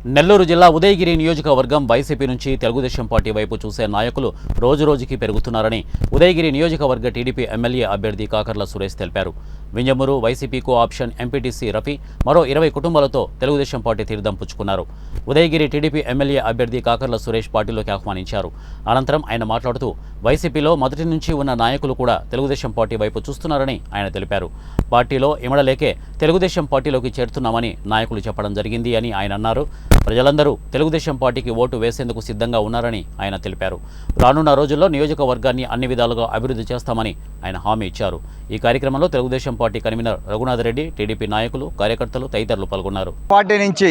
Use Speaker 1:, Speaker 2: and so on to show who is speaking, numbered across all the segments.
Speaker 1: నెల్లూరు జిల్లా ఉదయగిరి నియోజకవర్గం వైసీపీ నుంచి తెలుగుదేశం పార్టీ వైపు చూసే నాయకులు రోజురోజుకి పెరుగుతున్నారని ఉదయగిరి నియోజకవర్గ టీడీపీ ఎమ్మెల్యే అభ్యర్థి కాకర్ల సురేష్ తెలిపారు. Vinjamuru YCP co option MPTC Rafi మరో 20 కుటుంబాలతో తెలుగుదేశం పార్టీ తీర్థం పుచ్చుకున్నారు. ఉదయగిరి టీడీపీ ఎమ్మెల్యే అభ్యర్థి కాకర్ల సురేష్ పార్టీలోకి ఆహ్వానించారు. అనంతరం ఆయన మాట్లాడుతూ వైసీపీలో మొదటి నుంచి ఉన్న నాయకులు కూడా తెలుగుదేశం పార్టీ వైపు చూస్తున్నారని ఆయన తెలిపారు. పార్టీలో ఇమడలేకే తెలుగుదేశం పార్టీలోకి చేరుతున్నామని నాయకులు చెప్పడం జరిగింది అని ఆయన అన్నారు. ప్రజలందరూ తెలుగుదేశం పార్టీకి ఓటు వేసేందుకు సిద్ధంగా ఉన్నారని ఆయన తెలిపారు. రానున్న రోజుల్లో నియోజకవర్గాన్ని అన్ని విధాలుగా అభివృద్ధి చేస్తామని ఆయన హామీ ఇచ్చారు. ఈ కార్యక్రమంలో Telugu Desam party convener Raghunath Reddy, TDP నాయకులు, కార్యకర్తలు తదితరులు పాల్గొన్నారు.
Speaker 2: పార్టీ నుంచి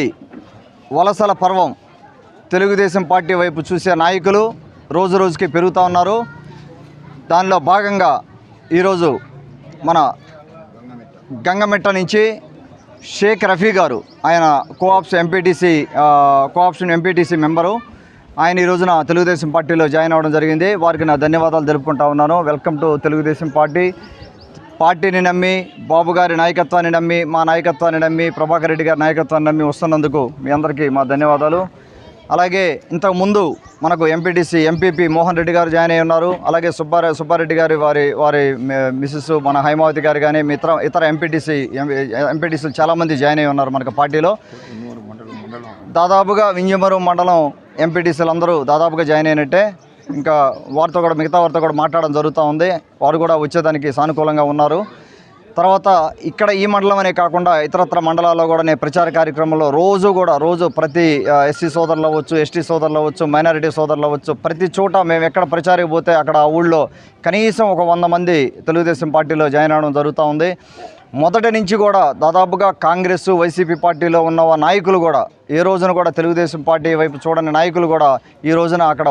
Speaker 2: వలసల పర్వం తెలుగుదేశం పార్టీ వైపు చూసే నాయకులు రోజు రోజుకి పెరుగుతూ ఉన్నారు. దానిలో భాగంగా ఈరోజు మన గంగమెట్ట నుంచి షేక్ రఫీ గారు, ఆయన కోఆప్షన్ ఎంపీటీసీ మెంబరు, ఆయన ఈ రోజున తెలుగుదేశం పార్టీలో జాయిన్ అవ్వడం జరిగింది. వారికి నా ధన్యవాదాలు తెలుపుకుంటా ఉన్నాను. వెల్కమ్ టు తెలుగుదేశం పార్టీని నమ్మి, బాబు గారి నాయకత్వాన్ని నమ్మి, మా నాయకత్వాన్ని నమ్మి, ప్రభాకర్ రెడ్డి గారి నాయకత్వాన్ని నమ్మి వస్తున్నందుకు మీ అందరికీ మా ధన్యవాదాలు. అలాగే ఇంతకుముందు మనకు ఎంపీపీ మోహన్ రెడ్డి గారు జాయిన్ అయి ఉన్నారు. అలాగే సుబ్బారెడ్డి గారి వారి మిసెస్ మన హైమావతి గారు కానీ ఇతర ఎంపీటీసీలు చాలామంది జాయిన్ అయి ఉన్నారు మనకు పార్టీలో. దాదాపుగా వింజమూరు మండలం ఎంపీటీసీలు అందరూ దాదాపుగా జాయిన్ అయినట్టే. ఇంకా మిగతా వారితో కూడా మాట్లాడడం జరుగుతూ ఉంది. వారు కూడా వచ్చేదానికి సానుకూలంగా ఉన్నారు. తర్వాత ఇక్కడ ఈ మండలం అనే కాకుండా ఇతరత్ర మండలాల్లో కూడా నేను ప్రచార కార్యక్రమంలో రోజు ప్రతి ఎస్సీ సోదరులు అవ్వచ్చు, ఎస్టీ సోదరులు అవ్వచ్చు, మైనారిటీ సోదరులు అవ్వచ్చు, ప్రతి చోట మేము ఎక్కడ ప్రచారం పోతే అక్కడ ఆ ఊళ్ళో కనీసం ఒక 100 మంది తెలుగుదేశం పార్టీలో జాయిన్ అవ్వడం జరుగుతూ ఉంది. మొదటి నుంచి కూడా దాదాపుగా కాంగ్రెస్, వైసీపీ పార్టీలో ఉన్న నాయకులు కూడా ఏ రోజున కూడా తెలుగుదేశం పార్టీ వైపు చూడని నాయకులు కూడా ఈ రోజున అక్కడ